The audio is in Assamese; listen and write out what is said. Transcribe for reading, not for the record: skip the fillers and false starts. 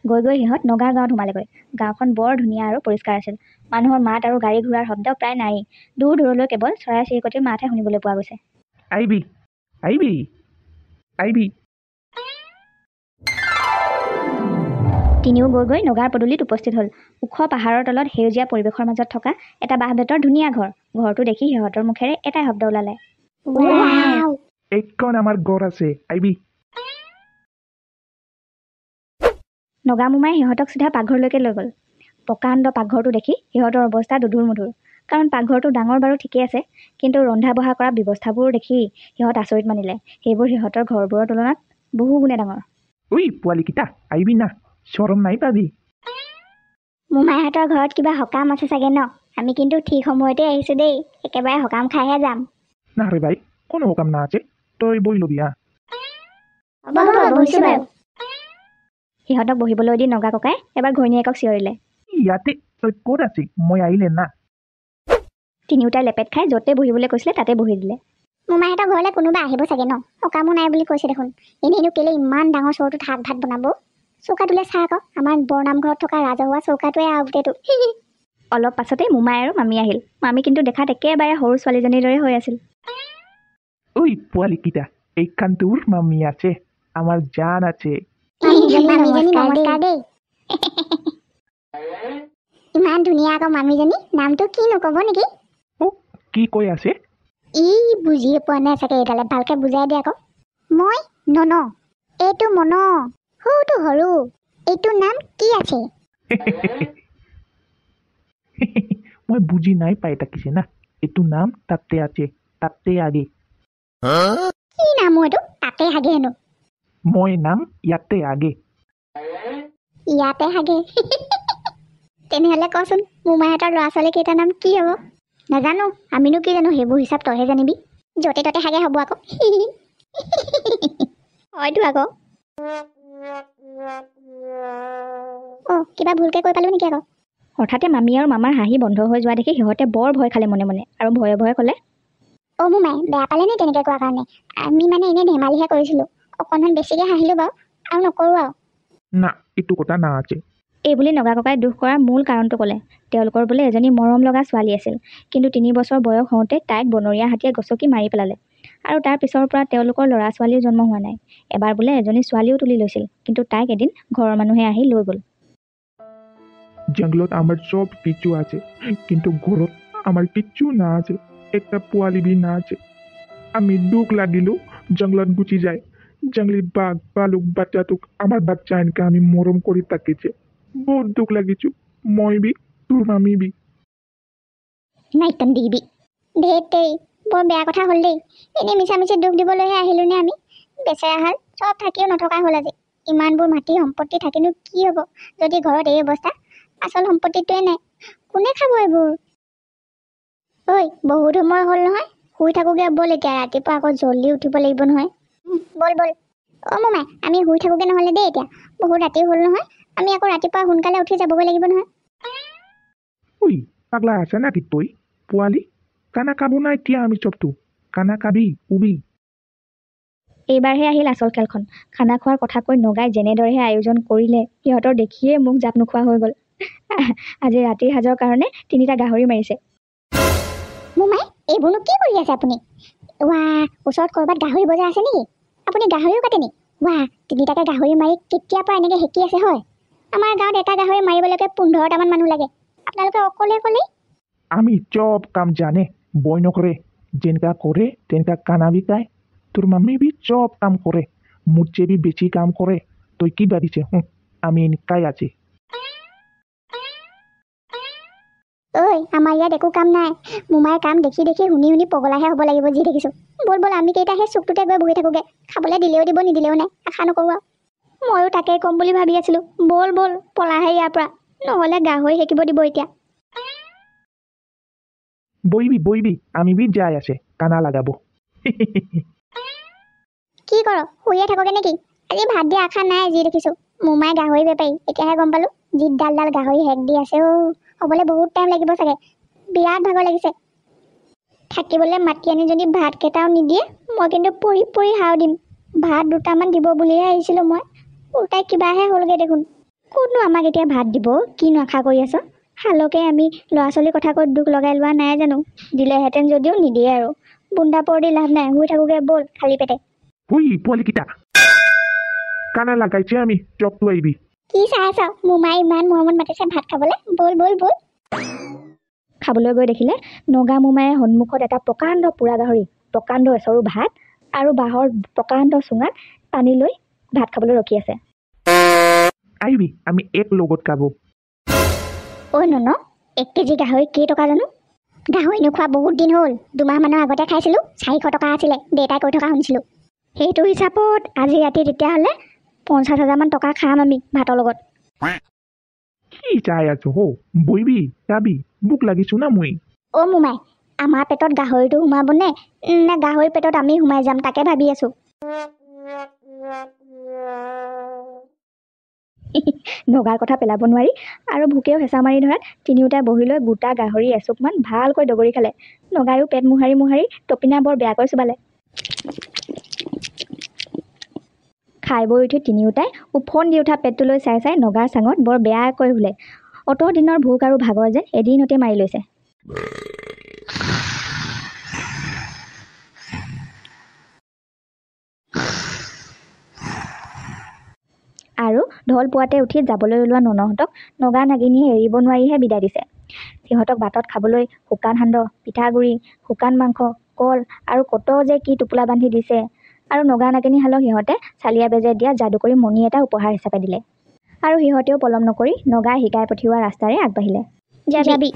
গৈ গৈ সিহঁত নগাৰ গাঁৱত সোমালেগৈ। গাঁওখন বৰ ধুনীয়া আৰু পৰিষ্কাৰ আছিল। মানুহৰ মাত আৰু গাড়ী ঘোঁৰাৰ শব্দ প্ৰায় নায়েই। দূৰ দূৰলৈ কেৱল চৰাই চিৰিকটিৰ মাতহে শুনিবলৈ পোৱা গৈছে। IB IB IB. তিনিও গৈ গৈ নগাৰ পদূলিত উপস্থিত হ'ল। ওখ পাহাৰৰ তলত সেউজীয়া পৰিৱেশৰ মাজত থকা এটা বাঁহ বেতৰ ধুনীয়া ঘৰ। ঘৰটো দেখি সিহঁতৰ মুখেৰে এটাই শব্দ ওলালে, ৱাও! এইখন আমাৰ ঘৰ আছে, আইবি। নগা মোমাই সিহঁতক চিধা পাকঘৰলৈকে লৈ গ'ল। প্ৰকাণ্ড পাকঘৰটো দেখি সিহঁতৰ অৱস্থা দুধুৰ মুধুৰ। কাৰণ পাকঘৰটো ডাঙৰ বাৰু ঠিকেই আছে, কিন্তু ৰন্ধা বঢ়া কৰা ব্যৱস্থাবোৰ দেখি সিহঁত আচৰিত মানিলে। সেইবোৰ সিহঁতৰ ঘৰবোৰৰ তুলনাত বহু গুণে ডাঙৰ। উই পোৱালিকেইটা, আহিবি না, চৰম নাই পাবি। মোমাইহঁতৰ ঘৰত কিবা সকাম আছে চাগে ন? আমি কিন্তু ঠিক সময়তে আহিছোঁ দেই, একেবাৰে সকাম খাইহে যাম। না ৰে ভাই, কোনো সকাম না আছে, তই বহি ল'বি হা। বহিছোঁ বাৰু। সিহঁতক বহিবলৈ দি নগা ককাই এবাৰ ঘৈণীয়েকক চিঞৰিলে, ইয়াতে তই ক'ত আছি, মই আহিলে না। তিনিওটাই লেপেট খাই য'তে বহিবলৈ কৈছিলে তাতে বহি দিলে। মোমাইহঁতৰ ঘৰলৈ কোনোবা আহিব চাগে ন? সকামো নাই বুলি কৈছে দেখোন। এনেইনো কেলে ইমান ডাঙৰ চৰুটোত শাক ভাত বনাব? চৌকাটোলৈ চাহ আকৌ, আমাৰ বৰনামঘৰত থকা ৰাজহুৱা চৌকাটোৱে আৰু গোটেইটো। অলপ পাছতেই মোমাই আৰু মামী আহিল। মামী কিন্তু দেখাত একেবাৰে সৰু ছোৱালীজনীৰ দৰে হৈ আছিল। উই পোৱালিকেইটা, এইখান তোৰ মামী আছে, আমাৰ জান আছে। নমস্কাৰ দেই। ইমান ধুনীয়া আকৌ মামীজনী, নামটো কি নক'ব নেকি? কি কৈ আছে? বুজিয়ে পোৱা নাই চাগে, এইডালে ভালকে বুজাই দিয়া আকৌ। মই নন, এইটো মন, সৰুটো সৰু, এইটো নাম কি আছে? মই বুজি নাই পাই তাকিছে না, এইটো নাম তাতে আছে, তাতে আগে। কি নাম এইটো? তাতে হাগে হেনো। মই নাম ইয়াতে আগে। ইয়াতে হাগে। তেনেহ'লে কচোন, মোমাইহঁতৰ ল'ৰা ছোৱালী কেইটাৰ নাম কি হ'ব? নাজানো, আমিনো কি জানো, সেইবোৰ হিচাপ তইহে জানিবি। য'তে ত'তে হাগে হ'ব আকৌ। হয়তো আকৌ। কিবা ভুলকে কৈ পালো নেকি আকৌ? হঠাতে মামী আৰু মামাৰ হাঁহি বন্ধ হৈ যোৱা দেখি সিহঁতে বৰ ভয় খালে মনে মনে, আৰু ভয়ে ভয়ে ক'লে, মোমাই বেয়া পালে নে তেনেকৈ কোৱাৰ কাৰণে? আমি মানে এনেই ধেমালিহে কৰিছিলোঁ। অকণমান বেছিকৈ হাঁহিলোঁ বাৰু, আৰু নকৰোঁ আৰু। না, এইটো কথা না আছে। এইবুলি নগা ককাই দুখ কৰাৰ মূল কাৰণটো ক'লে। তেওঁলোকৰ বোলে এজনী মৰম লগা ছোৱালী আছিল, কিন্তু 3 বছৰ বয়স হওঁতে তাইক বনৰীয়া হাতীয়ে গছকি মাৰি পেলালে, আৰু তাৰ পিছৰ পৰা তেওঁলোকৰ ল'ৰা ছোৱালীও জন্ম হোৱা নাই। এবাৰ বোলে এজনী ছোৱালীও তুলি লৈছিল, কিন্তু তাইক এদিন ঘৰৰ মানুহে আহি লৈ গ'ল। জংঘলত আমাৰ চব কিছু আছে, কিন্তু ঘৰত আমাৰ কিচ্ছু না আছে, একটা পোৱালি বি না আছে। আমি দুখ লাগিলো জংঘলত গুচি যায়। জংগলী বাঘ ভালুক বাচ্চাটোক আমার বাচ্চা এনেকে আমি মরম করে তাকিয়েছে। বহুত দুখ লাগিছো, মই বি তোর মামি বি। নাই দিবি ধেতেই, বৰ বেয়া কথা হ'ল দেই। এনেই মিছা মিছি দুখ দিবলৈহে আহিলো নে আমি? বেচেৰা হাল চব থাকিও নথকা হ'ল আজি। ইমানবোৰ মাটি সম্পত্তি থাকিনো কি হ'ব যদি ঘৰত এই অৱস্থা? আচল সম্পত্তিটোৱে নাই, কোনে খাব এইবোৰ? ঐ, বহুত সময় হ'ল নহয়, শুই থাকোগে ব'ল এতিয়া, ৰাতিপুৱা আকৌ জল্দি উঠিব লাগিব নহয়। ব'ল ব'ল। মোমাই, আমি শুই থাকোগে নহ'লে দেই এতিয়া, বহুত ৰাতি হ'ল নহয়। আমি আকৌ ৰাতিপুৱা সোনকালে উঠি যাবগৈ লাগিব নহয়। উই পাগলা আছে নাকি তুই? পোৱালি কানা খাবো না এতিয়া আমি চবটো, কানা খাবি উবি। এইবাৰহে আহিল আচল খেলখন। খানা খোৱাৰ কথা কৈ নগাই যেনেদৰেহে আয়োজন কৰিলে, সিহঁতৰ দেখিয়ে মোক জাপ নোখোৱা হৈ গ'ল। আজি ৰাতিৰ সাজৰ কাৰণে 3টা গাহৰি মাৰিছে। মোমাই, এইবোৰনো কি কৰি আছে আপুনি? ওচৰত ক'ৰবাত গাহৰি বজাৰ আছে নেকি? আপুনি গাহৰিও কাটে নি? 3টাকে গাহৰি মাৰি কেতিয়াৰ পৰা এনেকৈ হেকি আছে হয়? আমাৰ গাঁৱত এটা গাহৰি মাৰিবলৈকে 15টামান মানুহ লাগে। আপোনালোকে অকলে অকলেই? আমি চব কাম জানে, বই নকৰে, যেনকা করে তেনকা কানা বি খায়। তোর মাম্মি বি সব কাম করে, মুঝে বি বেশি কাম করে। তুই কি ভাবিছে আমি এনেকাই আছি? আমাৰ ইয়াত একো কাম নাই। মোমাই কাম দেখি দেখি শুনি শুনি পগলাহে হ'ব লাগিব যি দেখিছো। ব'ল ব'ল, আমি কেইটা সেই চুকটোতে গৈ বহি থাকোগে। খাবলৈ দিলেও দিব, নিদিলেও নাই, আশা নকৰোঁ আৰু। ময়ো তাকেই ক'ম বুলি ভাবি আছিলো। ব'ল ব'ল, পলাহে ইয়াৰ পৰা, নহ'লে গাহৰি হেকিব দিব এতিয়া। বইবি বইবি, আমি বি যাই আছে, কানা লাগাবো। কি কৰ, শুইয়ে থাকোগে নেকি? আজি ভাত দিয়া আশা নাই যি দেখিছো। মোমাই গাহৰি বেপাৰী, এতিয়াহে গম পালো। জিদ্দাল গাহৰি হেক দি আছে। হ'বলৈ বহুত টাইম লাগিব চাগে। বিৰাট ভাগৰ লাগিছে। থাকিবলৈ মাতি আনি যদি ভাত কেইটাও নিদিয়ে, মই কিন্তু পৰি পৰি হাও দিম। ভাত 2টামান দিব বুলিহে আহিছিলোঁ মই, উল্টাই কিবাহে হ'লগৈ দেখোন। ক'তনো আমাক এতিয়া ভাত দিব, কিনো আশা কৰি আছ? শালকে আমি ল'ৰা ছোৱালীৰ কথা কৈ দুখ লগাই লোৱা নাই জানো? দিলেহেঁতেন যদিও নিদিয়ে আৰু। বুন্দা পৰ দি লাভ নাই, শুই থাকোগে ব'ল খালী পেটে। হুই পোৱালিকেইটা কানা লাগাইছে আমি জবটো আহিবি। কি চাই আছ? মোমাই ইমান মৰমত মাতিছে ভাত খাবলৈ, ব'ল ব'ল ব'ল। খাবলৈ গৈ দেখিলে নগা মোমায়ে সন্মুখত এটা প্ৰকাণ্ড পোৰা গাহৰি, প্ৰকাণ্ড এচৰু ভাত আৰু বাঁহৰ প্ৰকাণ্ড চুঙাত পানী লৈ ভাত খাবলৈ ৰখি আছে। আহিবি আমি এক লগত খাব। ঐ নন, 1 কেজি গাহৰি কেইটকা জানো? গাহৰি নোখোৱা বহুত দিন হ'ল। 2 মাহমানৰ আগতে খাইছিলোঁ, 400 টকা আছিলে, দেউতাই কৈ থকা শুনিছিলোঁ। সেইটো হিচাপত আজি ৰাতি তেতিয়াহ'লে 50,000 মান টকা খাম আমি ভাতৰ লগত। কি চাই আছো হো, বহিবি যাবি, ভোক লাগিছো না মই। অ' মোমাই, আমাৰ পেটত গাহৰিটো সোমাবনে নে গাহৰি পেটত আমি সোমাই যাম তাকে ভাবি আছোঁ। নগাৰ কথা পেলাব নোৱাৰি আৰু ভোকেও হেঁচা মাৰি ধৰাত তিনিওটাই বহি লৈ গোটা গাহৰি এচুকমান ভালকৈ দগৰি খালে। নগায়ো পেট মোহাৰি মোহাৰি টপিনা বৰ বেয়াকৈ চুবালে। খাই বৈ উঠি তিনিওটাই উফন দি উঠা পেটটোলৈ চাই চাই নগাৰ চাঙত বৰ বেয়াকৈ শুলে। অত দিনৰ ভোক আৰু ভাগৰ যে এদিনতে মাৰি লৈছে। আৰু ঢল পোৱাতে উঠি যাবলৈ ওলোৱা ননহঁতক নগা নাগিনীয়ে এৰিব নোৱাৰিহে বিদায় দিছে। সিহঁতক বাটত খাবলৈ শুকান সান্দহ, পিঠাগুড়ি, শুকান মাংস, কল আৰু কত যে কি টোপোলা বান্ধি দিছে। আৰু নগা নাগিনীহালক সিহঁতে চালিয়া বেজে দিয়া যাদুকৰী মণি এটা উপহাৰ হিচাপে দিলে। আৰু সিহঁতেও পলম নকৰি নগাই শিকাই পঠিওৱা ৰাস্তাৰে আগবাঢ়িলে। যাবি